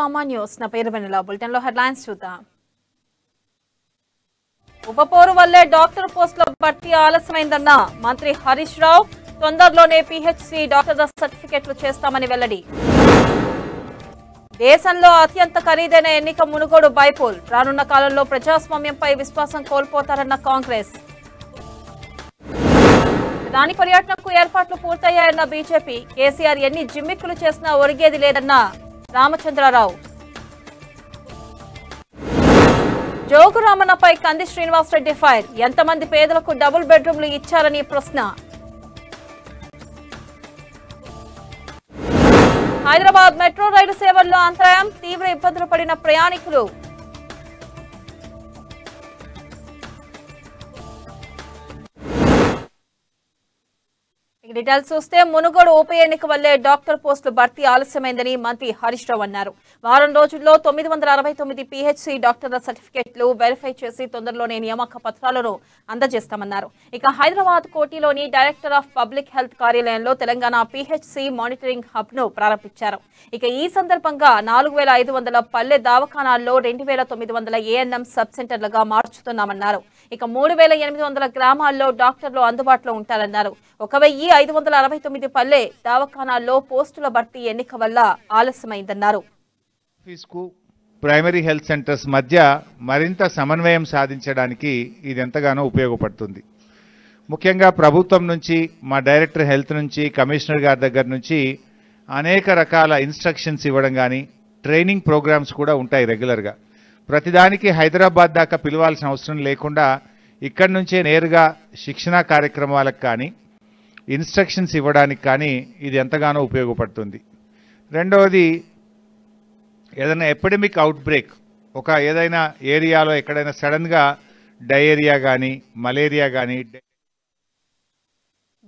అమా news. నా పేరు వెన్నెల. Bulletin లో హెడ్లైన్స్ చూద్దాం. ఉపపోరు వల్లే డాక్టర్ పోస్టుల భర్తీ ఆలస్యమైందన్న మంత్రి హరీష్ రావు. తొందరలోనే పిహెచ్సి డాక్టర్ల సర్టిఫికెట్లు చేస్తామని వెల్లడి. దేశంలో అత్యంత ఖరీదైన ఎన్నిక మునుగోడు బైపోల్. రానున్న కాలంలో ప్రజాస్వామ్యంపై విశ్వాసం కోల్పోతారన్న కాంగ్రెస్. ప్రధాని పర్యటనకు ఏర్పాట్లు పూర్తయ్యాయన్న బీజేపీ. కేసీఆర్ ఎన్ని జిమ్మిక్కులు చేసినా ఒరిగేది లేదన్న రామచంద్రరావు. జోగురామన్నపై కంది శ్రీనివాసరెడ్డి ఫైర్. ఎంతమంది పేదలకు డబుల్ బెడ్రూమ్లు ఇచ్చారని ప్రశ్న. హైదరాబాద్ మెట్రో రైలు సేవల్లో అంతరాయం. తీవ్ర ఇబ్బందులు పడిన ప్రయాణికులు. డీటెయిల్స్ చూస్తే మునుగోడు ఉప ఎన్నిక వల్లే డాక్టర్ పోస్టులు భర్తీ ఆలస్యమైందని మంత్రి హరీష్ రావు అన్నారు. వారం రోజుల్లో 969 పిహెచ్సి డాక్టర్ల సర్టిఫికెట్లు వెరిఫై చేసి తొందరలోనే నియామక పత్రాలను అందజేస్తామన్నారు. ఇక హైదరాబాద్ కోటిలోని డైరెక్టర్ ఆఫ్ పబ్లిక్ హెల్త్ కార్యాలయంలో తెలంగాణ పిహెచ్సి మానిటరింగ్ హబ్ ను ప్రారంభించారు. ఇక ఈ సందర్భంగా 4500 పల్లె దవాఖానాల్లో 2900 ఏఎన్ఎం సబ్ సెంటర్లుగా మార్చుతున్నామన్నారు. ఇక 3800 గ్రామాల్లో డాక్టర్లు అందుబాటులో ఉంటారన్నారు. 1569 పల్లె దవాఖానాల్లో పోస్టుల భర్తీ ఎన్నిక వల్ల ఆలస్యమైందన్నారు. ప్రైమరీ హెల్త్ సెంటర్స్ మధ్య మరింత సమన్వయం సాధించడానికి ఇది ఎంతగానో ఉపయోగపడుతుంది. ముఖ్యంగా ప్రభుత్వం నుంచి, మా డైరెక్టర్ హెల్త్ నుంచి, కమిషనర్ గారి దగ్గర నుంచి అనేక రకాల ఇన్స్ట్రక్షన్స్ ఇవ్వడం కానీ, ట్రైనింగ్ ప్రోగ్రామ్స్ కూడా ఉంటాయి రెగ్యులర్గా. ప్రతిదానికి హైదరాబాద్ దాకా పిలవాల్సిన అవసరం లేకుండా ఇక్కడి నుంచే నేరుగా శిక్షణా కార్యక్రమాలకు కానీ, ఇన్స్ట్రక్షన్స్ ఇవ్వడానికి కానీ ఇది ఎంతగానో ఉపయోగపడుతుంది. రెండవది, ఏదైనా ఎపిడమిక్ అవుట్బ్రేక్, ఏదైనా ఏరియాలో ఎక్కడైనా సడన్గా డయేరియా కానీ, మలేరియా కానీ.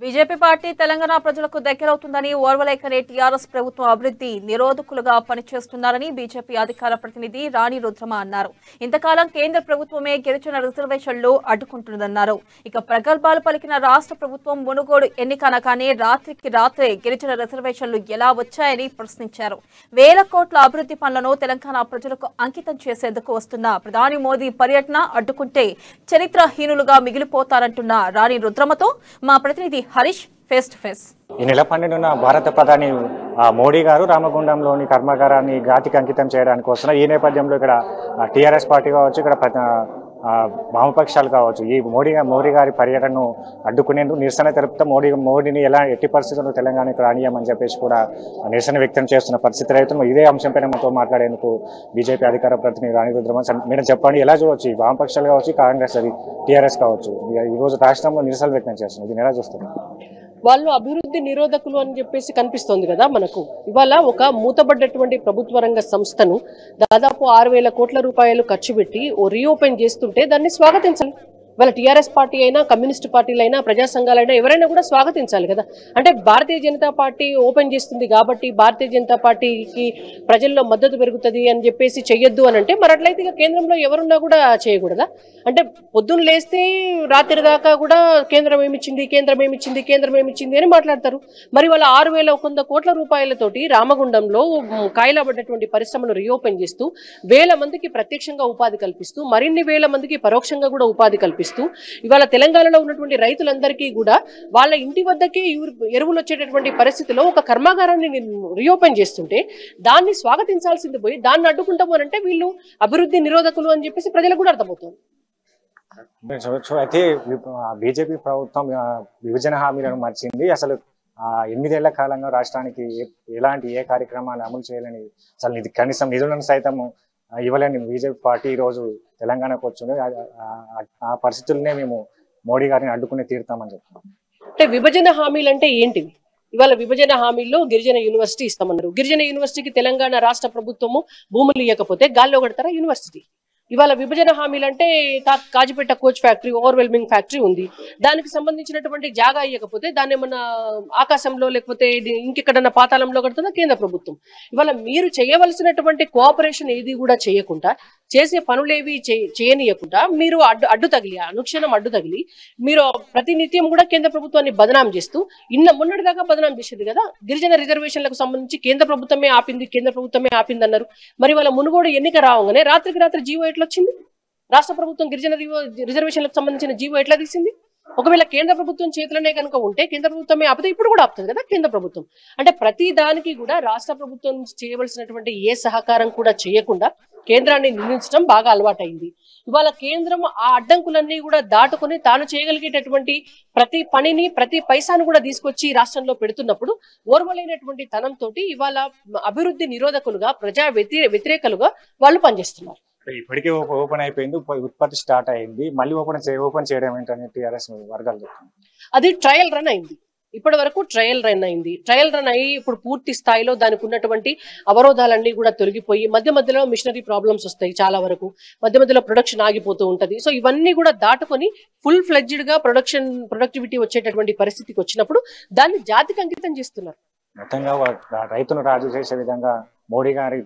బీజేపీ పార్టీ తెలంగాణ ప్రజలకు దగ్గరవుతుందని ఓర్వలేకనే టీఆర్ఎస్ ప్రభుత్వం అభివృద్ధి నిరోధకులుగా పనిచేస్తున్నారని బీజేపీ అధికార ప్రతినిధి రాణి రుద్రమ అన్నారు. ఇంతకాలం కేంద్ర ప్రభుత్వమే గిరిజన రిజర్వేషన్లు అడ్డుకుంటున్నదన్నారు. ఇక ప్రగల్భాలు పలికిన రాష్ట్ర ప్రభుత్వం మునుగోడు ఎన్నికనగానే రాత్రికి రాత్రే గిరిజన రిజర్వేషన్లు ఎలా వచ్చాయని ప్రశ్నించారు. వేల కోట్ల అభివృద్ధి పనులను తెలంగాణ ప్రజలకు అంకితం చేసేందుకు వస్తున్న ప్రధాని మోదీ పర్యటన అడ్డుకుంటే చరిత్రహీనులుగా మిగిలిపోతారంటున్న రాణి రుద్రమతో మా ప్రతినిధి హరీష్ ఫేస్ టు ఫేస్. ఈ నెల 12న భారత ప్రధాని మోడీ గారు రామగుండంలోని కర్మాగారాన్ని ఘాటికి అంకితం చేయడానికి వస్తున్నారు. ఈ నేపథ్యంలో ఇక్కడ టీఆర్ఎస్ పార్టీ కావచ్చు, ఇక్కడ వామపక్షాలు కావచ్చు, ఈ మోడీ గారి పర్యటనను అడ్డుకునేందుకు నిరసన తెలుపుతూ మోడీని ఎట్టి పరిస్థితుల్లో తెలంగాణకు రానియమని చెప్పేసి కూడా నిరసన వ్యక్తం చేస్తున్న పరిస్థితి రైతులు. ఇదే అంశంపైన మనతో మాట్లాడేందుకు బీజేపీ అధికార ప్రతినిధి రాణి రుద్రమ, మీరు చెప్పండి, ఎలా చూడవచ్చు వామపక్షాలు కావచ్చు, కాంగ్రెస్, టీఆర్ఎస్ కావచ్చు, ఈ రోజు రాష్ట్రంలో నిరసనలు వ్యక్తం చేస్తున్నారు, దీన్ని ఎలా చూస్తున్నారు? వాళ్ళు అభివృద్ధి నిరోధకులు అని చెప్పేసి కనిపిస్తోంది కదా మనకు. ఇవాళ ఒక మూతబడ్డటువంటి ప్రభుత్వ రంగ సంస్థను దాదాపు 6000 కోట్ల రూపాయలు ఖర్చు పెట్టి రీఓపెన్ చేస్తుంటే దాన్ని స్వాగతించాలి. ఇవాళ టీఆర్ఎస్ పార్టీ అయినా, కమ్యూనిస్ట్ పార్టీలైనా, ప్రజా సంఘాలైనా ఎవరైనా కూడా స్వాగతించాలి కదా. అంటే భారతీయ జనతా పార్టీ ఓపెన్ చేస్తుంది కాబట్టి భారతీయ జనతా పార్టీకి ప్రజల్లో మద్దతు పెరుగుతుంది అని చెప్పేసి చెయ్యొద్దు అని అంటే, మరి అట్లయితే ఇక కేంద్రంలో ఎవరున్నా కూడా చేయకూడదా? అంటే పొద్దున్న లేస్తే రాత్రి దాకా కూడా కేంద్రం ఏమిచ్చింది, కేంద్రం ఏమిచ్చింది, కేంద్రం ఏమిచ్చింది అని మాట్లాడతారు. మరి వాళ్ళ 6100 కోట్ల రూపాయలతోటి రామగుండంలో కాయలబడ్డటువంటి పరిశ్రమను రీఓపెన్ చేస్తూ వేల మందికి ప్రత్యక్షంగా ఉపాధి కల్పిస్తూ మరిన్ని వేల మందికి పరోక్షంగా కూడా ఉపాధి కల్పిస్తూ ఇవాళ తెలంగాణలో ఉన్నటువంటి రైతులందరికీ కూడా వాళ్ళ ఇంటి వద్దకే ఎరువులు వచ్చేటటువంటి పరిస్థితిలో ఒక కర్మాగారాన్ని రీఓపెన్ చేస్తుంటే దాన్ని స్వాగతించాల్సింది పోయి దాన్ని అడ్డుకుంటాము అంటే వీళ్ళు అభివృద్ధి నిరోధకులు అని చెప్పేసి ప్రజలకు కూడా అర్థమవుతుంది. అయితే బీజేపీ ప్రభుత్వం విభజన హామీలను మార్చింది. అసలు 8 ఏళ్ల కాలంగా రాష్ట్రానికి ఏ కార్యక్రమాలు అమలు చేయాలని, అసలు కనీసం నిధులను సైతం ఇవ్వలేని బీజేపీ పార్టీ ఈరోజు తెలంగాణకు వచ్చింది. ఆ పరిస్థితులనే మేము మోడీ గారిని అడ్డుకుని తీరుతామని చెప్తున్నాం. అంటే విభజన హామీలు అంటే ఏంటివి? ఇవాళ విభజన హామీల్లో గిరిజన యూనివర్సిటీ ఇస్తామన్నారు. గిరిజన యూనివర్సిటీకి తెలంగాణ రాష్ట్ర ప్రభుత్వము భూములు ఇవ్వకపోతే గాల్లో కడతారా యూనివర్సిటీ? ఇవాళ విభజన హామీలు అంటే Kazipet coach factory overwhelming factory ఉంది, దానికి సంబంధించినటువంటి జాగా ఇవ్వకపోతే దాన్ని ఏమన్నా ఆకాశంలో లేకపోతే ఇంకెక్కడన్నా పాతాళంలో కడుతుందా కేంద్ర ప్రభుత్వం. ఇవాళ మీరు చేయవలసినటువంటి కోఆపరేషన్ ఏది కూడా చేయకుండా, చేసే పనులేవి చేయనీయకుండా మీరు అడ్డు తగిలి అనుక్షణం అడ్డు తగిలి మీరు ప్రతినిత్యం కూడా కేంద్ర ప్రభుత్వాన్ని బదనాం చేస్తూ మొన్నటిదాకా బదనాం చేసేది కదా. గిరిజన రిజర్వేషన్లకు సంబంధించి కేంద్ర ప్రభుత్వమే ఆపింది అన్నారు. మరి వాళ్ళ మునుగోడు ఎన్నిక రావగానే రాత్రికి రాత్రి జీవో ఎట్లా వచ్చింది? రాష్ట్ర ప్రభుత్వం గిరిజన రిజర్వేషన్లకు సంబంధించిన జీవో ఎట్లా తీసింది? ఒకవేళ కేంద్ర ప్రభుత్వం చేతులనే కనుక ఉంటే కేంద్ర ప్రభుత్వమే ఆపితే ఇప్పుడు కూడా ఆపుతుంది కదా కేంద్ర ప్రభుత్వం. అంటే ప్రతి దానికి కూడా రాష్ట్ర ప్రభుత్వం చేయవలసినటువంటి ఏ సహకారం కూడా చేయకుండా కేంద్రాన్ని నిందించడం బాగా అలవాటైంది. ఇవాళ కేంద్రం ఆ అడ్డంకులన్నీ కూడా దాటుకుని తాను చేయగలిగేటటువంటి ప్రతి పనిని ప్రతి పైసాను కూడా తీసుకొచ్చి రాష్ట్రంలో పెడుతున్నప్పుడు ఓర్వలేనటువంటి తనంతో ఇవాళ అభివృద్ధి నిరోధకులుగా ప్రజా వ్యతిరేకలుగా వాళ్ళు పనిచేస్తున్నారు. ఇప్పటికే ఓపెన్ అయిపోయింది, ఉత్పత్తి స్టార్ట్ అయింది, మళ్ళీ ఓపెన్ చేయడం ఏంటని టీఆర్ఎస్ వర్గాలు చెప్తున్నారు. అది ట్రయల్ రన్ అయింది. ఇప్పటి వరకు ట్రయల్ రన్ అయింది. ట్రయల్ రన్ అయ్యి ఇప్పుడు పూర్తి స్థాయిలో దానికి ఉన్నటువంటి అవరోధాలన్నీ కూడా తొలగిపోయి మధ్యలో మిషనరీ ప్రాబ్లమ్స్ వస్తాయి, చాలా వరకు మధ్యలో ప్రొడక్షన్ ఆగిపోతూ ఉంటది. సో ఇవన్నీ కూడా దాటుకొని ఫుల్ ఫ్లెడ్జ్డ్ గా ప్రొడక్టివిటీ వచ్చేటటువంటి పరిస్థితికి వచ్చినప్పుడు దాన్ని జాతికి అంకితం చేస్తున్నారు. మొత్తంగా రైతును రాజు చేసే విధంగా మోడీ గారి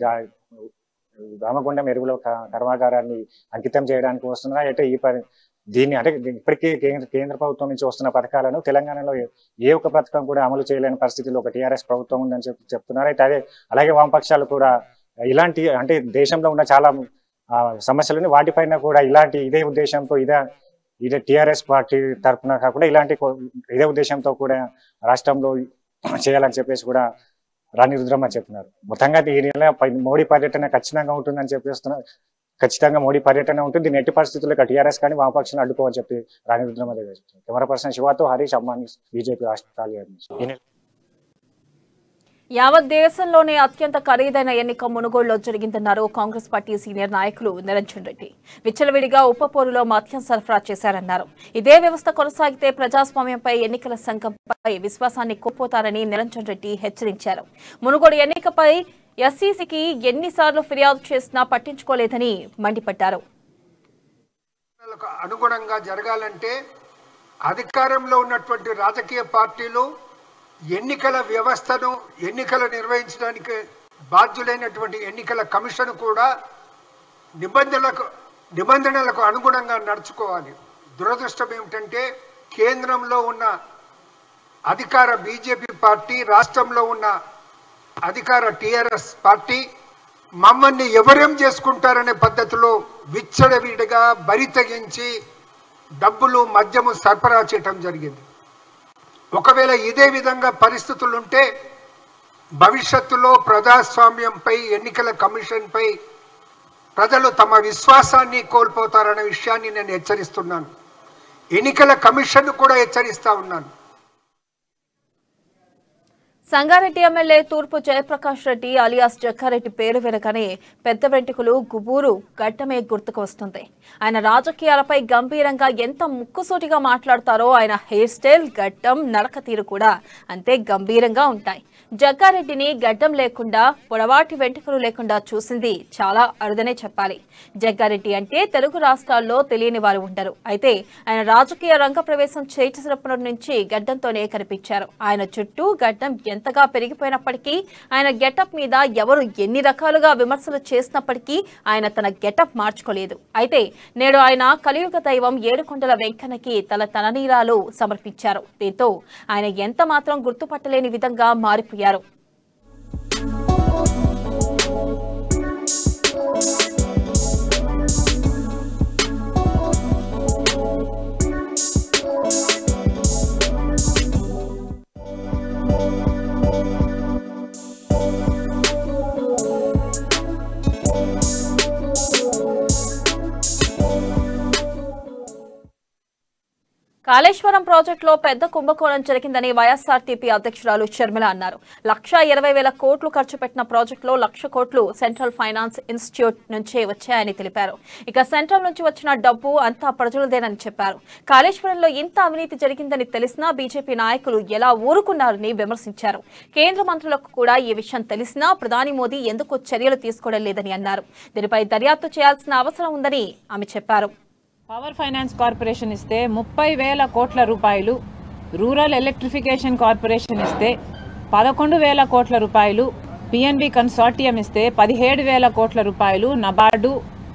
రామగుండం ఎరువుల కర్మాగారాన్ని అంకితం చేయడానికి వస్తున్నారా? అయితే దీన్ని అంటే ఇప్పటికీ కేంద్ర ప్రభుత్వం నుంచి వస్తున్న పథకాలను తెలంగాణలో ఏ ఒక్క పథకం కూడా అమలు చేయలేని పరిస్థితిలో ఒక టీఆర్ఎస్ ప్రభుత్వం ఉందని చెప్తున్నారు. అయితే అలాగే వామపక్షాలు కూడా ఇలాంటి అంటే దేశంలో ఉన్న చాలా సమస్యలని వాటిపైన కూడా ఇదే ఉద్దేశంతో ఇదే టీఆర్ఎస్ పార్టీ తరఫున కాకుండా ఇదే ఉద్దేశంతో కూడా రాష్ట్రంలో చేయాలని చెప్పేసి కూడా రాణి రుద్రమ్మ చెప్తున్నారు. మొత్తంగా ఈ నెల మోడీ పర్యటన ఖచ్చితంగా ఉంటుందని చెప్పేస్తున్నారు. ఖచ్చితంగా మోడీ పర్యటన ఉంటుంది, దీన్ని ఎట్టి పరిస్థితుల్లో టీఆర్ఎస్ కానీ వామపక్షాలను అడ్డుకోవని చెప్పి రాణి రుద్రమ్మ దగ్గర చెప్తున్నారు. కెమెరా పర్సన్ శివాతో హరీష్ అమ్మాని, బీజేపీ రాష్ట్ర కార్యదర్శి. యావత్ దేశంలోనే అత్యంత ఖరీదైన ఎన్నిక మునుగోడులో జరిగిందన్నారు కాంగ్రెస్ పార్టీ సీనియర్ నాయకులు నిరంజన్ రెడ్డి. విచ్చలవిడిగా ఉపపోరులో మద్యం సరఫరా చేశారన్నారు. ఇదే వ్యవస్థ కొనసాగితే ప్రజాస్వామ్యంపై ఎన్నికల సంఘంపై విశ్వాసాన్ని కోల్పోతారని నిరంజన్ రెడ్డి హెచ్చరించారు. మునుగోడు ఎన్నికపై ఎస్సీసీకి ఎన్నిసార్లు ఫిర్యాదు చేసినా పట్టించుకోలేదని మండిపడ్డారు. అనుగుణంగా జరగాలంటే అధికారంలో ఉన్నటువంటి రాజకీయ పార్టీలు ఎన్నికల వ్యవస్థను ఎన్నికలు నిర్వహించడానికి బాధ్యులైనటువంటి ఎన్నికల కమిషన్ కూడా నిబంధనలకు అనుగుణంగా నడుచుకోవాలి. దురదృష్టం ఏమిటంటే కేంద్రంలో ఉన్న అధికార బీజేపీ పార్టీ, రాష్ట్రంలో ఉన్న అధికార టీఆర్ఎస్ పార్టీ మమ్మల్ని ఎవరేం చేసుకుంటారనే పద్ధతిలో విచ్చలవిడిగా బరి తెగించి డబ్బులు మద్యము సరఫరా చేయటం జరిగింది. ఒకవేళ ఇదే విధంగా పరిస్థితులుంటే భవిష్యత్తులో ప్రజాస్వామ్యంపై ఎన్నికల కమిషన్పై ప్రజలు తమ విశ్వాసాన్ని కోల్పోతారనే విషయాన్ని నేను హెచ్చరిస్తున్నాను. ఎన్నికల కమిషన్ కూడా హెచ్చరిస్తా ఉన్నాను. సంగారెడ్డి ఎమ్మెల్యే తూర్పు జయప్రకాష్ రెడ్డి అలియాస్ జగ్గారెడ్డి పేరు వినగానే పెద్ద వెంట్రుకలు గుబూరు గడ్డమే గుర్తుకు వస్తుంది. ఆయన రాజకీయాలపై గంభీరంగా ఎంత ముక్కుసూటిగా మాట్లాడతారో ఆయన హెయిర్ స్టైల్, గడ్డం, నడక తీరు కూడా అంతే గంభీరంగా ఉంటాయి. జగ్గారెడ్డిని గడ్డం లేకుండా, పొడవాటి వెంట్రుకలు లేకుండా చూసింది చాలా అరుదనే చెప్పాలి. జగ్గారెడ్డి అంటే తెలుగు రాష్ట్రాల్లో తెలియని వారు ఉండరు. అయితే ఆయన రాజకీయ రంగ ప్రవేశం చేసినప్పటి నుంచి గడ్డంతోనే కనిపించారు. ఆయన చుట్టూ గడ్డం ఎంతగా పెరిగిపోయినప్పటికీ, ఆయన గెటప్ మీద ఎవరు ఎన్ని రకాలుగా విమర్శలు చేసినప్పటికీ ఆయన తన గెటప్ మార్చుకోలేదు. అయితే నేడు ఆయన కలియుగ దైవం ఏడుకొండల వెంకన్నకి తన తలనీలాలు సమర్పించారు. దీంతో ఆయన ఎంత మాత్రం గుర్తుపట్టలేని విధంగా మారిపోయారు. కాళేశ్వరం ప్రాజెక్టులో పెద్ద కుంభకోణం జరిగిందని వైఎస్ఆర్టీపీ అధ్యక్షురాలు షర్మిల అన్నారు. 1,20,000 కోట్లు ఖర్చు పెట్టిన ప్రాజెక్టులో 1,00,000 కోట్లు సెంట్రల్ ఫైనాన్స్ ఇన్స్టిట్యూట్ నుంచే వచ్చాయని తెలిపారు. ఇక సెంట్రల్ నుంచి వచ్చిన డబ్బు అంతా ప్రజలదేనని చెప్పారు. కాళేశ్వరంలో ఇంత అవినీతి జరిగిందని తెలిసినా బీజేపీ నాయకులు ఎలా ఊరుకున్నారని విమర్శించారు. కేంద్ర మంత్రులకు కూడా ఈ విషయం తెలిసినా ప్రధాని మోదీ ఎందుకు చర్యలు తీసుకోవడం లేదని అన్నారు. దీనిపై దర్యాప్తు చేయాల్సిన అవసరం ఉందని ఆమె చెప్పారు. పవర్ ఫైనాన్స్ కార్పొరేషన్ ఇస్తే 30,000 కోట్ల రూపాయలు, రూరల్ ఎలక్ట్రిఫికేషన్ కార్పొరేషన్ ఇస్తే 11,000 కోట్ల రూపాయలు, పిఎన్బి కన్సార్టియం ఇస్తే 17,000 కోట్ల రూపాయలు నబార్డు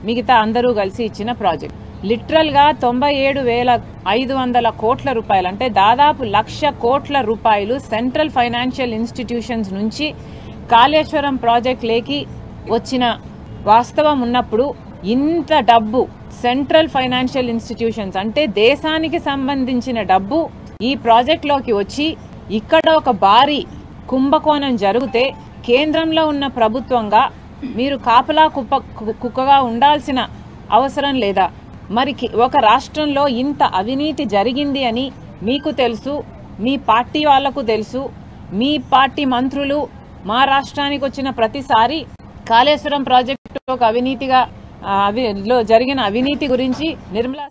మిగతా అందరూ కలిసి ఇచ్చిన ప్రాజెక్ట్. లిటరల్గా 97,500 కోట్ల రూపాయలు అంటే దాదాపు 1,00,000 కోట్ల రూపాయలు సెంట్రల్ ఫైనాన్షియల్ ఇన్స్టిట్యూషన్స్ నుంచి కాళేశ్వరం ప్రాజెక్ట్ లేకి వచ్చిన వాస్తవం ఉన్నప్పుడు ఇంత డబ్బు సెంట్రల్ ఫైనాన్షియల్ ఇన్స్టిట్యూషన్స్ అంటే దేశానికి సంబంధించిన డబ్బు ఈ ప్రాజెక్టులోకి వచ్చి ఇక్కడ ఒక భారీ కుంభకోణం జరిగితే కేంద్రంలో ఉన్న ప్రభుత్వంగా మీరు కాపలా కుక్కగా ఉండాల్సిన అవసరం లేదా? మరి ఒక రాష్ట్రంలో ఇంత అవినీతి జరిగింది అని మీకు తెలుసు, మీ పార్టీ వాళ్లకు తెలుసు, మీ పార్టీ మంత్రులు మా రాష్ట్రానికి వచ్చిన ప్రతిసారి కాళేశ్వరం ప్రాజెక్టు ఒక అవినీతిగా జరిగిన అవినీతి గురించి Nirmala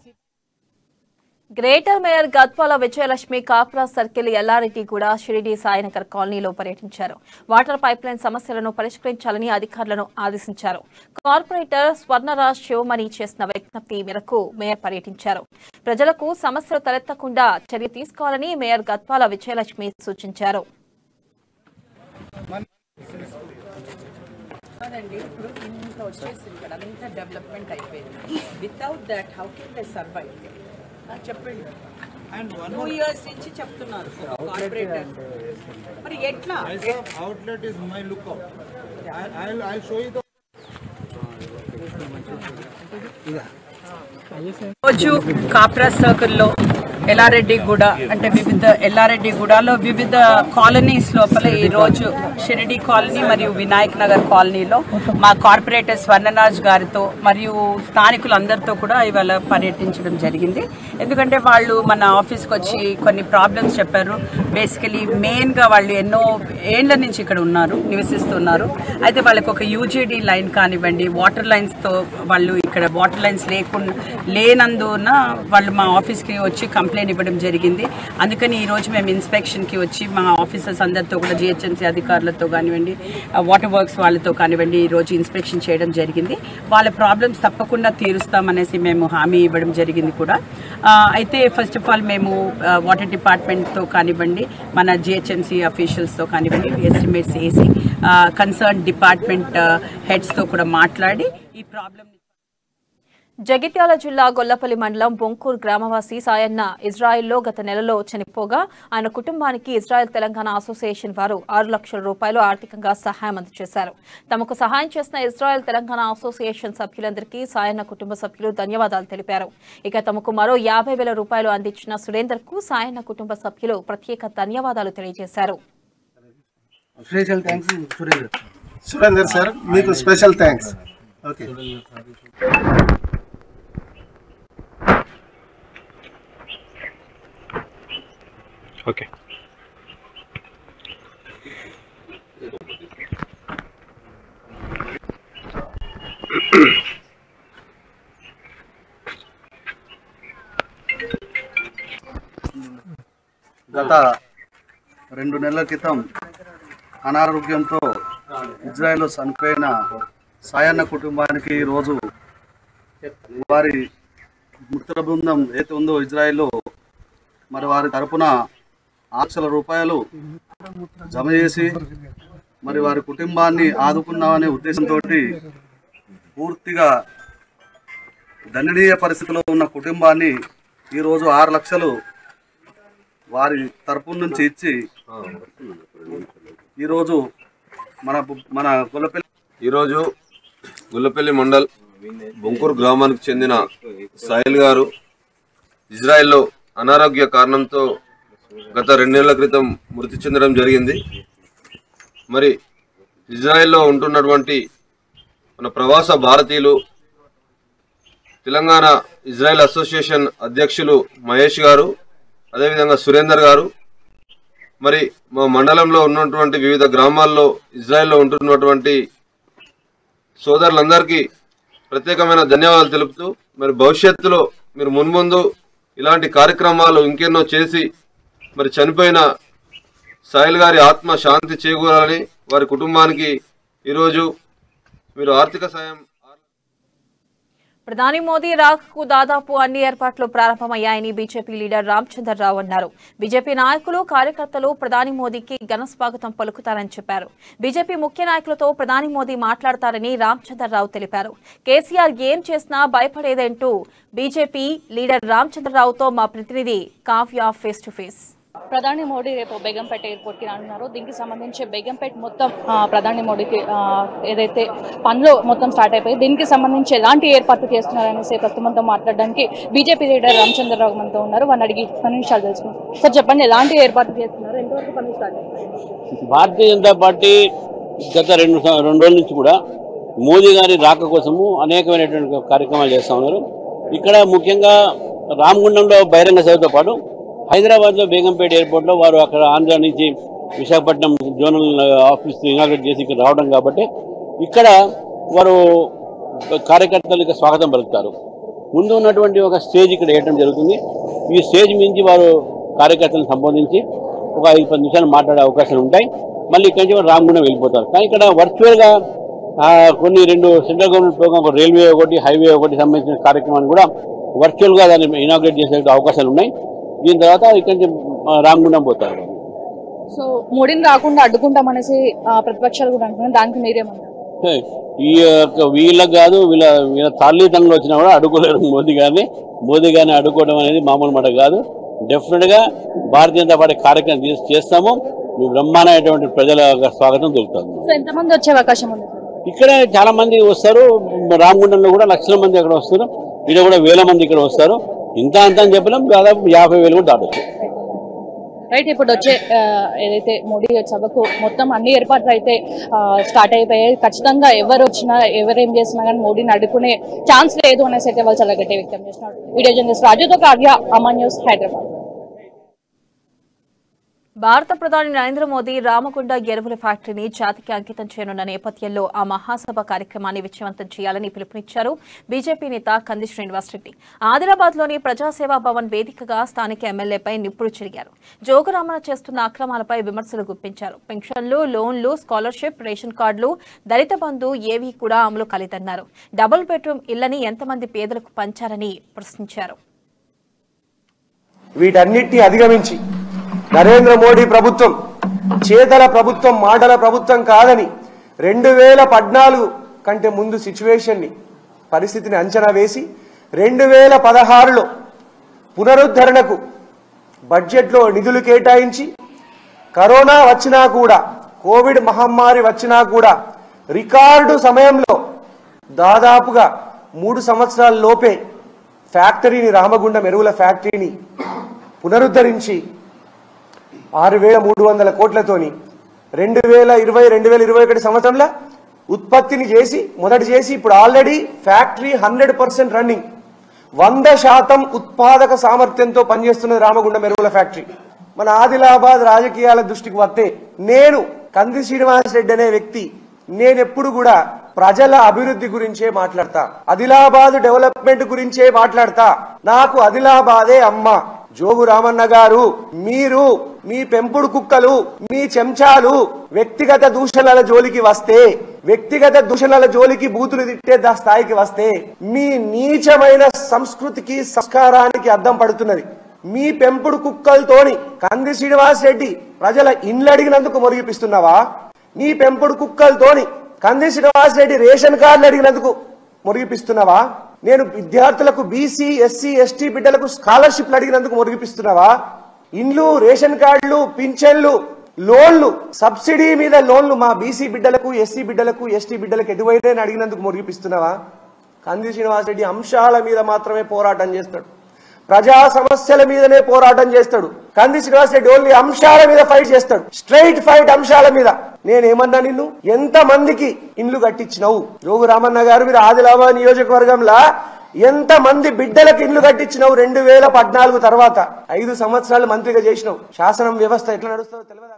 greater mayor Gadwal Vijayalakshmi Kapra circle Yellareddyguda Shirdi Sainagar కాలనీలో పర్యటించారు. వాటర్ పైప్లైన్ సమస్యలను పరిష్కరించాలని అధికారులను ఆదేశించారు. కార్పొరేటర్ స్వర్ణరాజ్ శివమణి చేసిన విజ్ఞప్తి మేరకు మేయర్ పర్యటించారు. ప్రజలకు సమస్యలు తలెత్తకుండా చర్య తీసుకోవాలని మేయర్ గద్వాల విజయలక్ష్మి సూచించారు. ఇప్పుడు ఇంత వచ్చేసింది ఇక్కడ అంతా డెవలప్మెంట్ అయిపోయింది. Without that how can they survive చెప్పండి. 2 years నుంచి చెప్తున్నారు కార్పొరేటర్, మరి ఎట్లా? Outlet is my lookout. I show you రోజు కాప్రా సర్కిల్లో ఎల్లారెడ్డిగూడ అంటే ఎల్లారెడ్డిగూడలో వివిధ కాలనీస్ లోపల ఈ రోజు షిరిడి కాలనీ మరియు వినాయక్ నగర్ కాలనీలో మా కార్పొరేటర్ స్వర్ణరాజ్ గారితో మరియు స్థానికులందరితో కూడా ఇవాళ పర్యటించడం జరిగింది. ఎందుకంటే వాళ్ళు మన ఆఫీస్కి వచ్చి కొన్ని ప్రాబ్లమ్స్ చెప్పారు. బేసికలీ మెయిన్గా వాళ్ళు ఎన్నో ఏళ్ల నుంచి ఇక్కడ నివసిస్తున్నారు. అయితే వాళ్ళకి ఒక యూజీడీ లైన్ కానివ్వండి, వాటర్ లైన్స్తో వాళ్ళు ఇక్కడ వాటర్ లైన్స్ లేనందున వాళ్ళు మా ఆఫీస్కి వచ్చి కంప్లైంట్ ఇవ్వడం జరిగింది. అందుకని ఈరోజు మేము ఇన్స్పెక్షన్కి వచ్చి మా ఆఫీసర్స్ అందరితో కూడా జిహెచ్ఎంసీ అధికారులతో కానివ్వండి, వాటర్ వర్క్స్ వాళ్ళతో కానివ్వండి ఈరోజు ఇన్స్పెక్షన్ చేయడం జరిగింది. వాళ్ళ ప్రాబ్లమ్స్ తప్పకుండా తీరుస్తామనేసి మేము హామీ ఇవ్వడం జరిగింది కూడా. అయితే ఫస్ట్ ఆఫ్ ఆల్ మేము వాటర్ డిపార్ట్మెంట్తో కానివ్వండి, మన జిహెచ్ఎంసీ అఫీషియల్స్తో కానివ్వండి, ఎస్టిమేట్స్ వేసి కన్సర్న్ డిపార్ట్మెంట్ హెడ్స్తో కూడా మాట్లాడి ఈ ప్రాబ్లమ్. జగిత్యాల జిల్లా గొల్లపల్లి మండలం బొంకూర్ గ్రామవాసి సాయన్న ఇజ్రాయెల్లో గత నెలలో చనిపోగా ఆయన కుటుంబానికి ఇజ్రాయెల్ తెలంగాణ అసోసియేషన్ వారు 6 లక్షల రూపాయలు ఆర్థికంగా సహాయం అందజేశారు. తమకు సహాయం చేసిన ఇజ్రాయెల్ తెలంగాణ అసోసియేషన్ సభ్యులందరికీ సాయన్న కుటుంబ సభ్యులు ధన్యవాదాలు తెలిపారు. ఇక తమకు మరో 50,000 రూపాయలు అందించిన సురేందర్ కు సాయన్న కుటుంబ సభ్యులు ప్రత్యేక ధన్యవాదాలు తెలియజేశారు. సురేందర్ సార్, మీకు స్పెషల్ థ్యాంక్స్. ఓకే. ఓకే. గత 2 నెలల క్రితం అనారోగ్యంతో ఇజ్రాయెల్లో చనిపోయిన సాయన్న కుటుంబానికి ఈరోజు వారి మిత్ర బృందం ఏదైతే ఉందో ఇజ్రాయెల్లో మరి వారి తరపున 6 లక్షల రూపాయలు జమ చేసి మరి వారి కుటుంబాన్ని ఆదుకున్నామనే ఉద్దేశంతో పూర్తిగా దయనీయ పరిస్థితిలో ఉన్న కుటుంబాన్ని ఈరోజు 6 లక్షలు వారి తరపు నుంచి ఇచ్చి ఈరోజు మన గొల్లపల్లి మండల్ బొంకూరు గ్రామానికి చెందిన సాయిల్ గారు ఇజ్రాయెల్లో అనారోగ్య కారణంతో గత 2 నెలల క్రితం మృతి చెందడం జరిగింది. మరి ఇజ్రాయెల్లో ఉంటున్నటువంటి మన ప్రవాస భారతీయులు తెలంగాణ ఇజ్రాయెల్ అసోసియేషన్ అధ్యక్షులు మహేష్ గారు అదేవిధంగా సురేందర్ గారు, మరి మా మండలంలో ఉన్నటువంటి వివిధ గ్రామాల్లో ఇజ్రాయెల్లో ఉంటున్నటువంటి సోదరులందరికీ ప్రత్యేకమైన ధన్యవాదాలు తెలుపుతూ, మరి భవిష్యత్తులో మీరు మున్ముందు ఇలాంటి కార్యక్రమాలు ఇంకెన్నో చేసి మరి చనిపోయిన సాయిల్ గారి ఆత్మ శాంతి చేకూరాలని, వారి కుటుంబానికి ఈరోజు మీరు ఆర్థిక సాయం. ప్రధాని మోదీ రాకకు దాదాపు అన్ని ఏర్పాట్లు ప్రారంభమయ్యాయని బీజేపీ లీడర్ రామచంద్రరావు అన్నారు. బీజేపీ నాయకులు, కార్యకర్తలు ప్రధాని మోదీకి ఘన స్వాగతం పలుకుతారని చెప్పారు. బీజేపీ ముఖ్య నాయకులతో ప్రధాని మోదీ మాట్లాడతారని రామచంద్రరావు తెలిపారు. కేసీఆర్ ఏం చేసినా భయపడేదంటూ బీజేపీ లీడర్ రామచంద్రరావుతో మా ప్రతినిధి కావ్య ఫేస్ టు ఫేస్. ప్రధాని మోడీ రేపు బేగంపేట ఎయిర్పోర్ట్కి రానున్నారు. దీనికి సంబంధించి బేగంపేట మొత్తం ప్రధాని మోడీకి ఏదైతే పనులు మొత్తం స్టార్ట్ అయిపోయి దీనికి సంబంధించి ఎలాంటి ఏర్పాట్లు చేస్తున్నారనేసి ప్రస్తుతంతో మాట్లాడడానికి బీజేపీ లీడర్ రామచంద్రరావు మనతో ఉన్నారు. వారిని అడిగి 10 నిమిషాలు తెలుసుకుంటాం. సార్ చెప్పండి, ఎలాంటి ఏర్పాట్లు చేస్తున్నారు, ఎంతవరకు పనులు స్టార్ట్ అయిపోయి? భారతీయ జనతా పార్టీ గత రెండు రోజుల నుంచి కూడా మోదీ గారి రాక కోసము అనేకమైనటువంటి కార్యక్రమాలు చేస్తూ ఉన్నారు. ఇక్కడ ముఖ్యంగా రామగుండంలో బహిరంగ సభతో పాటు హైదరాబాద్లో బేగంపేట ఎయిర్పోర్ట్లో వారు అక్కడ ఆంధ్ర నుంచి విశాఖపట్నం జోనల్ ఆఫీస్ ఇనాగ్రేట్ చేసి ఇక్కడ రావడం కాబట్టి ఇక్కడ వారు కార్యకర్తలకు స్వాగతం పలుకుతారు. ముందు ఉన్నటువంటి ఒక స్టేజ్ ఇక్కడ వేయడం జరుగుతుంది. ఈ స్టేజ్ మించి వారు కార్యకర్తలను సంబోధించి ఒక 5-10 నిమిషాలు మాట్లాడే అవకాశాలు ఉంటాయి. మళ్ళీ ఇక్కడి నుంచి వారు రామగుండం వెళ్ళిపోతారు. కానీ ఇక్కడ వర్చువల్గా కొన్ని 2 సెంట్రల్ గవర్నమెంట్ ప్రోగ్రామ్, ఒక రైల్వే ఒకటి, హైవే ఒకటి సంబంధించిన కార్యక్రమాన్ని కూడా వర్చువల్గా దాన్ని ఇనాగ్రేట్ చేసే అవకాశాలు ఉన్నాయి. దీని తర్వాత ఇక్కడి నుంచి రామగుండం పోతారు. సో మోడీని రాకుండా అడ్డుకుంటామనేసి ప్రతిపక్షాలు కూడా అంటున్నారు. దానికి మీరేమంటారు? వీళ్ళకి కాదు, వీళ్ళ తల్లిదండ్రులు వచ్చినా కూడా అడ్డుకోలేరు మోదీ గారిని. మోదీ గారిని అడ్డుకోవడం అనేది మామూలు మాట కాదు. డెఫినెట్గా భారతీయ జనతా పార్టీ కార్యక్రమం చేస్తాము. బ్రహ్మాండమైనటువంటి ప్రజల స్వాగతం దొరుకుతుంది. ఎంతమంది వచ్చే అవకాశం ఉంది? ఇక్కడ చాలా మంది వస్తారు. రామగుండంలో కూడా లక్షల మంది అక్కడ వస్తారు. ఇక్కడ కూడా వేల మంది ఇక్కడ వస్తారు. ఇంత అంత అని చెప్పలేం, దాదాపు 50,000 కూడా దాటొచ్చు. రైట్, ఇప్పుడు వచ్చే ఏదైతే మోడీ సభకు మొత్తం అన్ని ఏర్పాట్లు అయితే స్టార్ట్ అయిపోయాయి. ఖచ్చితంగా ఎవరు వచ్చినా ఎవరేం చేసినా కానీ మోడీని అడ్డుకునే ఛాన్స్ లేదు అనేసి అయితే వాళ్ళు చాలా గట్టి వ్యక్తం చేస్తున్నారు. వీడియో జర్నలిస్ట్ రాజుతో కావ్య, అమన్ న్యూస్, హైదరాబాద్. భారత ప్రధాని నరేంద్ర మోదీ రామగుండ ఎరువుల ఫ్యాక్టరీని జాతికి అంకితం చేయనున్న నేపథ్యంలో ఆ మహాసభ కార్యక్రమాన్ని విజయవంతం చేయాలని పిలుపునిచ్చారు బీజేపీ నేత కంది శ్రీనివాసరెడ్డి. ఆదిలాబాద్లోని ప్రజాసేవా భవన్ వేదికగా స్థానిక ఎమ్మెల్యేపై నిప్పులు చెరిగారు. జోగురామన చేస్తున్న అక్రమాలపై విమర్శలు గుప్పించారు. పెన్షన్లు, లోన్లు, స్కాలర్షిప్, రేషన్ కార్డులు, దళిత బంధు ఏవీ కూడా అమలు కాలేదన్నారు. డబుల్ బెడ్రూమ్ ఇళ్లని ఎంతమంది పేదలకు పంచారని ప్రశ్నించారు. వీటన్నిటిని అధిగమించి నరేంద్ర మోడీ ప్రభుత్వం చేతల ప్రభుత్వం, మాటల ప్రభుత్వం కాదని 2014 కంటే ముందు సిచ్యువేషన్ని, పరిస్థితిని అంచనా వేసి 2016లో పునరుద్ధరణకు బడ్జెట్లో నిధులు కేటాయించి కరోనా వచ్చినా కూడా, కోవిడ్ మహమ్మారి వచ్చినా కూడా రికార్డు సమయంలో దాదాపుగా 3 సంవత్సరాల లోపే ఫ్యాక్టరీని, రామగుండం ఎరువుల ఫ్యాక్టరీని పునరుద్ధరించి 6,300 కోట్లతోని 2020-2021 సంవత్సరంలో ఉత్పత్తిని మొదటి చేసి ఇప్పుడు ఆల్రెడీ ఫ్యాక్టరీ 100% రన్నింగ్, 100% ఉత్పాదక సామర్థ్యంతో పనిచేస్తున్నది రామగుండం ఎరువుల ఫ్యాక్టరీ. మన ఆదిలాబాద్ రాజకీయాల దృష్టికి వస్తే, నేను కంది శ్రీనివాసరెడ్డి అనే వ్యక్తి, నేనెప్పుడు కూడా ప్రజల అభివృద్ధి గురించే మాట్లాడతా, ఆదిలాబాద్ డెవలప్మెంట్ గురించే మాట్లాడతా. నాకు ఆదిలాబాదే అమ్మ. జోగు రామన్న గారు, మీరు మీ పెంపుడు కుక్కలు, మీ చెంచాలు వ్యక్తిగత దూషణల జోలికి వస్తే, వ్యక్తిగత దూషణల జోలికి బూతులు తిట్టే స్థాయికి వస్తే మీ నీచమైన సంస్కృతికి, సంస్కారానికి అద్దం పడుతున్నది. మీ పెంపుడు కుక్కలతోని కంది శ్రీనివాసరెడ్డి ప్రజల ఇండ్లు అడిగినందుకు మొరిగిపిస్తున్నావా? నీ పెంపుడు కుక్కలతోని కంది శ్రీనివాసరెడ్డి రేషన్ కార్డులు అడిగినందుకు మొరిగిపిస్తున్నావా? నేను విద్యార్థులకు, బీసీ, ఎస్సీ, ఎస్టీ బిడ్డలకు స్కాలర్షిప్లు అడిగినందుకు మొరిగిపిస్తున్నావా? ఇండ్లు, రేషన్ కార్డులు, పింఛన్లు, లోన్లు, సబ్సిడీ మీద లోన్లు మా బీసీ బిడ్డలకు, ఎస్సీ బిడ్డలకు, ఎస్టీ బిడ్డలకు ఎటువైనా అడిగినందుకు మొరిగిపిస్తున్నావా? కంది శ్రీనివాసరెడ్డి అంశాల మీద మాత్రమే పోరాటం చేస్తాడు, ప్రజా సమస్యల మీదనే పోరాటం చేస్తాడు. కంది శ్రీనివాసరెడ్డి ఓన్లీ అంశాల మీద ఫైట్ చేస్తాడు, స్ట్రైట్ ఫైట్ అంశాల మీద. నేనేమన్నా నిన్ను ఎంతమందికి ఇండ్లు కట్టించినావు? జోగు రామన్న గారు, మీరు ఆదిలాబాద్ నియోజకవర్గంలో ఎంతమంది బిడ్డలకు ఇల్లు కట్టించినావు 2014 తర్వాత? 5 సంవత్సరాలు మంత్రిగా చేసినావు. శాసనం వ్యవస్థ ఎట్లా నడుస్తుందో తెలియదా?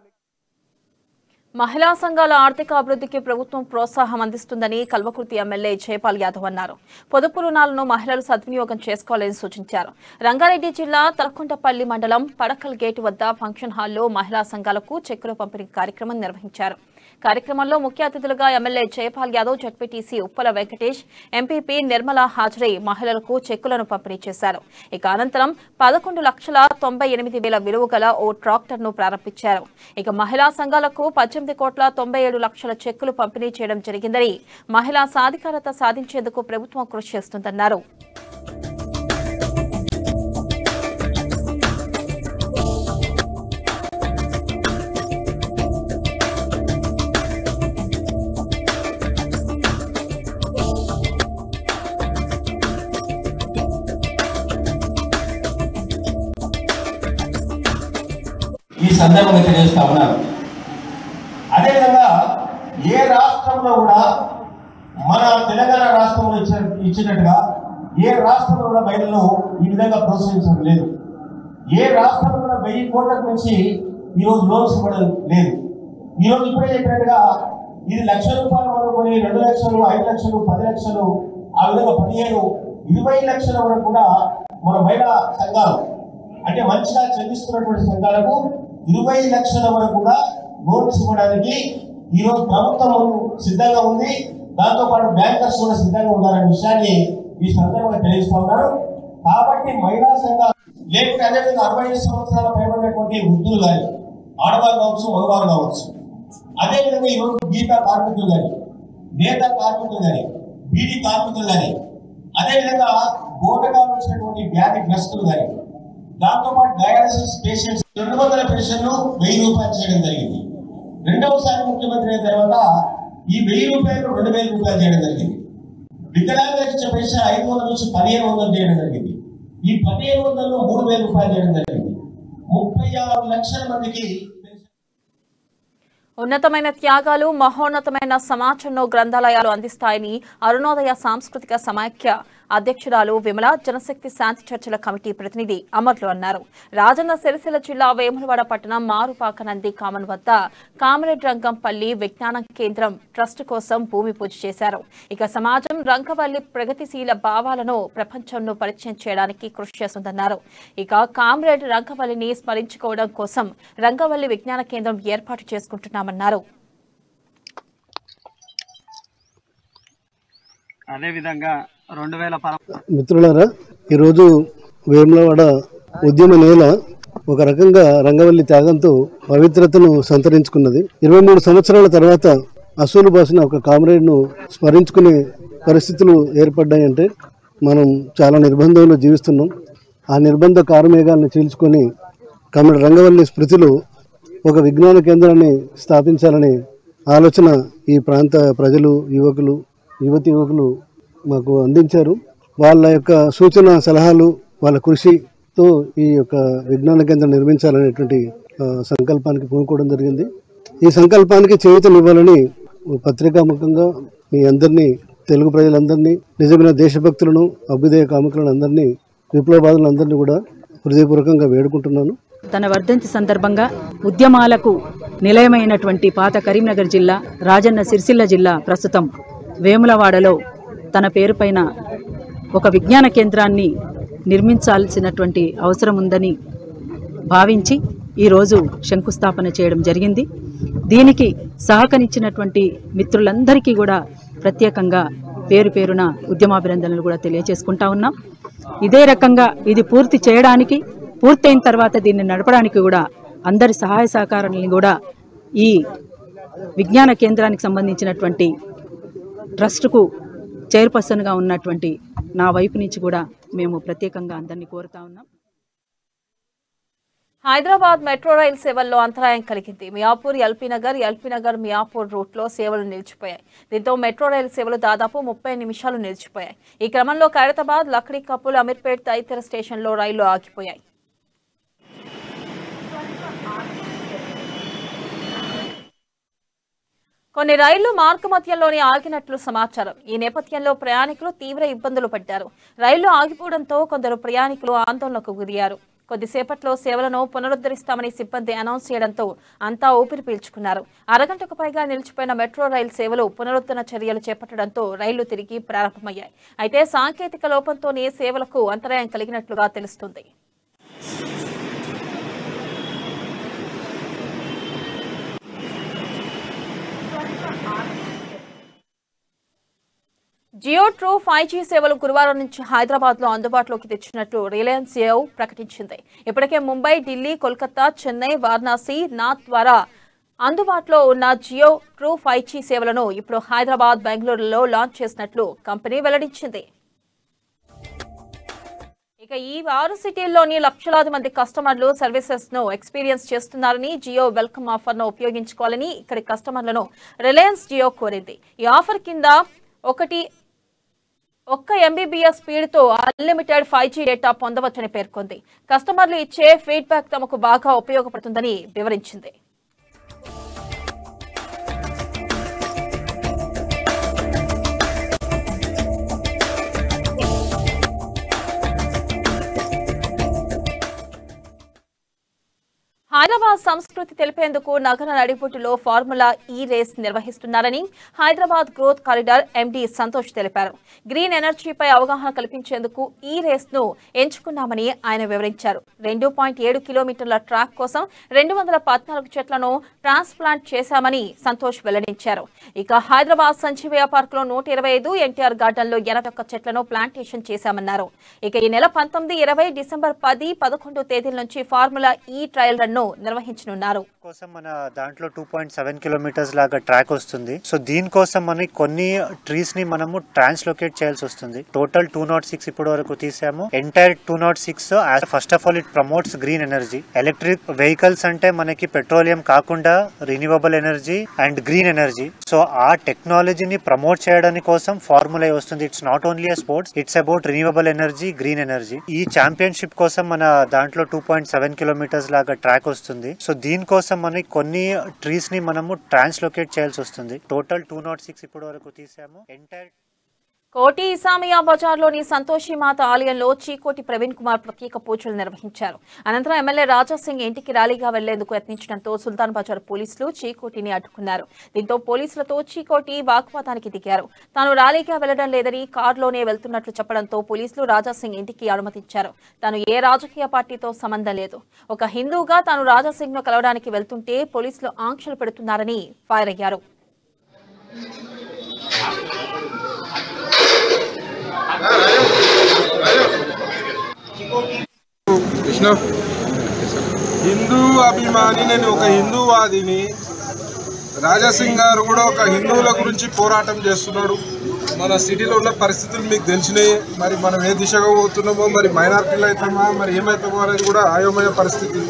మహిళా సంఘాల ఆర్థిక అభివృద్ధికి ప్రభుత్వం ప్రోత్సాహం అందిస్తుందని కల్వకుర్తి ఎమ్మెల్యే జయపాల్ యాదవ్ అన్నారు. పొదుపు రుణాలను మహిళలు సద్వినియోగం చేసుకోవాలని సూచించారు. రంగారెడ్డి జిల్లా తలకొండపల్లి మండలం పడకల్ గేటు వద్ద ఫంక్షన్ హాల్లో మహిళా సంఘాలకు చెక్కుల పంపిణీ కార్యక్రమం నిర్వహించారు. కార్యక్రమంలో ముఖ్య అతిథులుగా MLA Jaipal Yadav, ZPTC Uppala Venkatesh, MPP Nirmala హాజరై మహిళలకు చెక్కులను పంపిణీ చేశారు. ఇక అనంతరం 11,98,000 విలువ గల ఓ ట్రాక్టర్ను ప్రారంభించారు. ఇక మహిళా సంఘాలకు 18,97,00,000 చెక్కులు పంపిణీ చేయడం జరిగిందని, మహిళా సాధికారత సాధించేందుకు ప్రభుత్వం కృషి చేస్తుందన్నారు. ఈ సందర్భంగా తెలియజేస్తా ఉన్నారు. అదేవిధంగా ఏ రాష్ట్రంలో కూడా మన తెలంగాణ రాష్ట్రంలో ఇచ్చినట్టుగా ఏ రాష్ట్రంలో కూడా మహిళలను ఈ విధంగా ప్రోత్సహించడం లేదు. ఏ రాష్ట్రంలో కూడా 1000 కోట్లకు మించి ఈరోజు లోన్స్ ఇవ్వడం లేదు. ఈరోజు ఇప్పుడే చెప్పినట్టుగా ఇది ₹1,00,000 మొదలుకొని 2 లక్షలు, 5 లక్షలు, 10 లక్షలు, ఆ విధంగా 15, 20 లక్షల వరకు కూడా మన మహిళా సంఘాలు అంటే మంచిగా చెల్లిస్తున్నటువంటి సంఘాలకు 20 లక్షల వరకు కూడా లోన్స్ ఇవ్వడానికి ఈరోజు ప్రభుత్వం సిద్ధంగా ఉంది. దాంతో పాటు బ్యాంకర్స్ కూడా సిద్ధంగా ఉన్నారనే విషయాన్ని ఈ సందర్భంగా తెలియజేస్తా ఉన్నారు. కాబట్టి మహిళా సంఘాలు లేకపోతే అదేవిధంగా 65 సంవత్సరాల పైబడినటువంటి వృద్ధులు కానీ, ఆడవారు కావచ్చు, మగవారు కావచ్చు, అదేవిధంగా ఈరోజు గీత కార్మికులు కానీ, నేత కార్మికులు కానీ, బీడీ కార్మికులు కానీ, అదేవిధంగా బోటకాలు వచ్చినటువంటి వ్యాధిగ్రస్తులు కానీ, దాంతోపాటు డయాలసిస్ పేషెంట్స్ 200 పెన్షన్లు ₹1000 చేయడం జరిగింది. రెండవసారి ముఖ్యమంత్రి అయిన తర్వాత ఈ ₹1000 ₹2000 చేయడం జరిగింది. వికలాంగులకు ఇచ్చే పెన్షన్ 500 నుంచి 1500 చేయడం జరిగింది. ఈ 1500లో ₹3000 చేయడం జరిగింది. 36 లక్షల మందికి ఉన్నతమైన త్యాగాలు, మహోన్నతమైన సమాజంలో గ్రంథాలయాలు అందిస్తాయని అరుణోదయ సాంస్కృతిక సమాఖ్య అధ్యక్షురాలు విమల, జనశక్తి శాంతి చర్చల కమిటీ ప్రతినిధి అమర్లు అన్నారు. రాజన్న సిరిసిల్ల జిల్లా వేములవాడ పట్టణం మారుపాక నంది కామన్ వద్ద కామ్రేడ్ రంగంపల్లి విజ్ఞాన కేంద్రం ట్రస్ట్ కోసం భూమి పూజ చేశారు. ఇక సమాజం రంగవల్లి ప్రగతిశీల భావాలను ప్రపంచంలో పరిచయం చేయడానికి కృషి చేస్తుందన్నారు. ఇక కామ్రేడ్ రంగవల్లిని స్మరించుకోవడం కోసం రంగవల్లి విజ్ఞాన కేంద్రం ఏర్పాటు చేసుకుంటున్నామన్నారు. అదేవిధంగా మిత్రులారా, ఈరోజు వేములవాడ ఉద్యమ నేల ఒక రకంగా రంగవల్లి త్యాగంతో పవిత్రతను సంతరించుకున్నది. 23 సంవత్సరాల తర్వాత అసూలు బాసిన ఒక కామ్రేడ్ను స్మరించుకునే పరిస్థితులు ఏర్పడ్డాయంటే మనం చాలా నిర్బంధంలో జీవిస్తున్నాం. ఆ నిర్బంధ కారుమేఘాలను చీల్చుకొని కామ్రేడ్ రంగవల్లి స్మృతిలో ఒక విజ్ఞాన కేంద్రాన్ని స్థాపించాలనే ఆలోచన ఈ ప్రాంత ప్రజలు, యువకులు మాకు అందించారు. వాళ్ళ యొక్క సూచన సలహాలు, వాళ్ళ కృషితో ఈ యొక్క విజ్ఞాన కేంద్రం నిర్మించాలనేటువంటి సంకల్పానికి పూనుకోవడం జరిగింది. ఈ సంకల్పానికి చేయూతనివ్వాలని పత్రికాముఖంగా మీ అందరినీ, తెలుగు ప్రజలందరినీ, నిజమైన దేశభక్తులను, అభ్యుదయ కాముకులను అందరినీ, విప్లవవాదులందరినీ కూడా హృదయపూర్వకంగా వేడుకుంటున్నాను. తన వర్ధంతి సందర్భంగా ఉద్యమాలకు నిలయమైనటువంటి పాత కరీంనగర్ జిల్లా, రాజన్న సిరిసిల్ల జిల్లా ప్రస్తుతం వేములవాడలో తన పేరు పైన ఒక విజ్ఞాన కేంద్రాన్ని నిర్మించాల్సినటువంటి అవసరం ఉందని భావించి ఈరోజు శంకుస్థాపన చేయడం జరిగింది. దీనికి సహకరించినటువంటి మిత్రులందరికీ కూడా ప్రత్యేకంగా పేరు పేరున ఉద్యమాభినందనలు కూడా తెలియజేసుకుంటా ఉన్నాం. ఇదే రకంగా ఇది పూర్తయిన తర్వాత దీన్ని నడపడానికి కూడా అందరి సహాయ సహకారాలను కూడా ఈ విజ్ఞాన కేంద్రానికి సంబంధించినటువంటి ట్రస్టుకు చైర్పర్సన్గా ఉన్నటువంటి నా వైపు నుంచి కూడా మేము ప్రత్యేకంగా అందరినీ కోరుతా ఉన్నాం. హైదరాబాద్ మెట్రో రైలు సేవల్లో అంతరాయం కలిగింది. మియాపూర్, ఎల్పీనగర్ మియాపూర్ రూట్లో సేవలు నిలిచిపోయాయి. దీంతో మెట్రో రైలు సేవలు దాదాపు 30 నిమిషాలు నిలిచిపోయాయి. ఈ క్రమంలో ఖైరతాబాద్, లక్డీ కపుల్, అమీర్పేట్ తదితర స్టేషన్లో రైళ్లు ఆగిపోయాయి. కొన్ని రైళ్లు మార్గమధ్యంలోనే ఆగినట్లు సమాచారం. ఈ నేపథ్యంలో ప్రయాణికులు తీవ్ర ఇబ్బందులు పడ్డారు. రైళ్లు ఆగిపోవడంతో కొందరు ప్రయాణికులు ఆందోళనకు గురయ్యారు. కొద్దిసేపట్లో సేవలను పునరుద్ధరిస్తామని సిబ్బంది అనౌన్స్ చేయడంతో అంతా ఊపిరి పీల్చుకున్నారు. అరగంటకు పైగా నిలిచిపోయిన మెట్రో రైలు సేవలు పునరుద్ధరణ చర్యలు చేపట్టడంతో రైళ్లు తిరిగి ప్రారంభమయ్యాయి. అయితే సాంకేతిక లోపంతోనే సేవలకు అంతరాయం కలిగినట్లుగా తెలుస్తుంది. జియో ట్రూ 5G సేవలు గురువారం నుంచి హైదరాబాద్లో అందుబాటులోకి తెచ్చినట్లు రిలయన్స్ జియో ప్రకటించింది. ఇప్పటికే ముంబై, ఢిల్లీ, కోల్కతా, చెన్నై, వారణాసి, నాథ్ ద్వారా అందుబాటులో ఉన్న జియో ట్రూ 5G సేవలను ఇప్పుడు హైదరాబాద్, బెంగళూరులో లాంచ్ చేసినట్లు కంపెనీ వెల్లడించింది. ఇక ఈ 6 సిటీల్లోని లక్షలాది మంది కస్టమర్లు సర్వీసెస్ ను ఎక్స్పీరియన్స్ చేస్తున్నారని, జియో వెల్కమ్ ఆఫర్ ను ఉపయోగించుకోవాలని ఇక్కడి కస్టమర్లను రిలయన్స్ జియో కోరింది. ఈ ఆఫర్ కింద ఒక్క MBPS స్పీడ్తో అన్లిమిటెడ్ 5G డేటా పొందవచ్చని పేర్కొంది. కస్టమర్లు ఇచ్చే ఫీడ్బ్యాక్ తమకు బాగా ఉపయోగపడుతుందని వివరించింది. హైదరాబాద్ సంస్కృతి తెలిపేందుకు నగర నడిబొడ్డులో ఫార్ములా ఈ రేస్ నిర్వహిస్తున్నారని Hyderabad growth corridor MD Santosh తెలిపారు. గ్రీన్ ఎనర్జీపై అవగాహన కల్పించేందుకు ఈ రేస్ ను ఎంచుకున్నామని ఆయన వివరించారు. 2.7 కిలోమీటర్ల ట్రాక్ కోసం 214 చెట్లను ట్రాన్స్ప్లాంట్ చేశామని సంతోష్ వెల్లడించారు. ఇక హైదరాబాద్ సంజీవయ్య పార్క్ లో 125, ఎన్టీఆర్ గార్డెన్ లో 81 చెట్లను ప్లాంటేషన్ చేశామన్నారు. ఇక ఈ నెల 19, 20, డిసెంబర్ 10, 11 తేదీల నుంచి ఫార్ములా ఈ ట్రయల్ రన్ నిర్వహించనున్నారు. కోసం మన దాంట్లో 2.7 కిలోమీటర్స్ లాగా ట్రాక్ వస్తుంది. సో దీనికోసం మనకి కొన్ని ట్రీస్ ని మనము ట్రాన్స్లోకేట్ చేయాల్సి వస్తుంది. టోటల్ 206 ఇప్పటి వరకు తీసాము. Entire 206 first of all it promotes green energy. Electric vehicles అంటే మనకి పెట్రోలియం కాకుండా renewable energy and green energy. So ఆ టెక్నాలజీని ప్రమోట్ చేయడానికి కోసం ఫార్ములా వస్తుంది. It's not only a sports, it's about renewable energy, green energy. ఈ ఛాంపియన్షిప్ కోసం మన దాంట్లో 2.7 కిలోమీటర్స్ లాగా ట్రాక్ వస్తుంది. సో దీనికోసం మనకి కొన్ని ట్రీస్ ని మనము ట్రాన్స్లోకేట్ చేయాల్సి వస్తుంది. టోటల్ 206 ఇప్పటి వరకు తీసాము. ఎంటైర్ కోటి ఇసామియా బజార్లోని సంతోషి మాత ఆలయంలో చీకోటి ప్రవీణ్ కుమార్ ప్రత్యేక పూజలు నిర్వహించారు. అనంతరం ఎమ్మెల్యే రాజాసింగ్ ఇంటికి ర్యాలీగా వెళ్లేందుకు యత్నించడంతో సుల్తాన్ బజార్ పోలీసులు చీకోటిని అడ్డుకున్నారు. దీంతో పోలీసులతో చీకోటి వాగ్వాదానికి దిగారు. తాను ర్యాలీగా వెళ్లడం లేదని కారులోనే వెళ్తున్నట్లు చెప్పడంతో పోలీసులు రాజాసింగ్ ఇంటికి అనుమతించారు. తాను ఏ రాజకీయ పార్టీతో సంబంధం లేదు, ఒక హిందూగా తాను రాజాసింగ్ ను కలవడానికి వెళ్తుంటే పోలీసులు ఆంక్షలు పెడుతున్నారని ఫైర్ అయ్యారు. హిందూ అభిమాని, నేను ఒక హిందూవాదిని. రాజాసింగ్ గారు కూడా ఒక హిందువుల గురించి పోరాటం చేస్తున్నాడు. మన సిటీలో ఉన్న పరిస్థితులు మీకు తెలిసినాయి. మరి మనం ఏ దిశగా పోతున్నామో, మరి మైనారిటీలు అవుతామా, మరి ఏమవుతామో అనేది కూడా అయోమయ పరిస్థితి.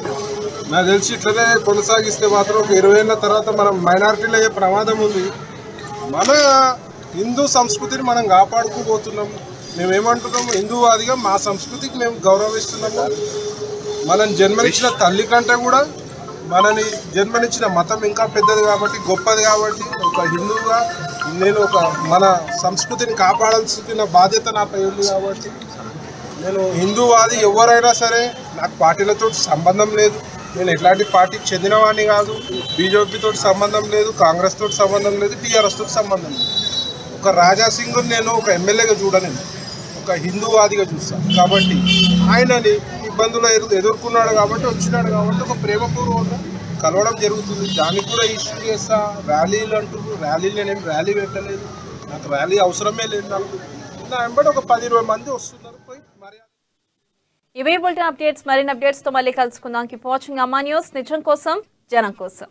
నాకు తెలిసి ఇట్లనే కొనసాగిస్తే మాత్రం ఒక 20 ఏళ్ళ తర్వాత మనం మైనారిటీలు అయ్యే ప్రమాదం ఉంది. మన హిందూ సంస్కృతిని మనం కాపాడుకోబోతున్నాము. మేమేమంటున్నాము, హిందూవాదిగా మా సంస్కృతికి మేము గౌరవిస్తున్నాము. మనం జన్మనిచ్చిన తల్లి కంటే కూడా మనని జన్మనిచ్చిన మతం ఇంకా పెద్దది కాబట్టి, గొప్పది కాబట్టి, ఒక హిందువుగా నేను మన సంస్కృతిని కాపాడాల్సిన బాధ్యత నాపై ఉంది. కాబట్టి నేను హిందూవాది. ఎవరైనా సరే, నాకు పార్టీలతో సంబంధం లేదు. నేను ఎట్లాంటి పార్టీకి చెందినవాడిని కాదు. బీజేపీతో సంబంధం లేదు, కాంగ్రెస్ తోటి సంబంధం లేదు, టీఆర్ఎస్ తోటి సంబంధం లేదు. ఒక రాజాసింగ్ నేను ఒక ఎమ్మెల్యేగా చూడను, ఒక హిందూవాదిగా చూస్తాను. కాబట్టి ఆయనని ఇబ్బందులు ఎదుర్కొన్నాడు కాబట్టి, వచ్చినాడు కాబట్టి ఒక ప్రేమపూర్వకంగా కలవడం జరుగుతుంది. దానికి కూడా ఇష్యూ చేస్తా. ర్యాలీలు అంటున్నారు, ర్యాలీలు నేనేం ర్యాలీ పెట్టలేదు. నాకు ర్యాలీ అవసరమే లేదు. నాకు నా వెంబడి ఒక 10-20 మంది వస్తున్నారు. పోయి ఇవే బులెటిన్ అప్డేట్స్. మరిన్ని అప్డేట్స్ తో మళ్ళీ కలుసుకుందాం. కీప్ వాచింగ్ అమ్మా న్యూస్. నిజం కోసం, జనం కోసం.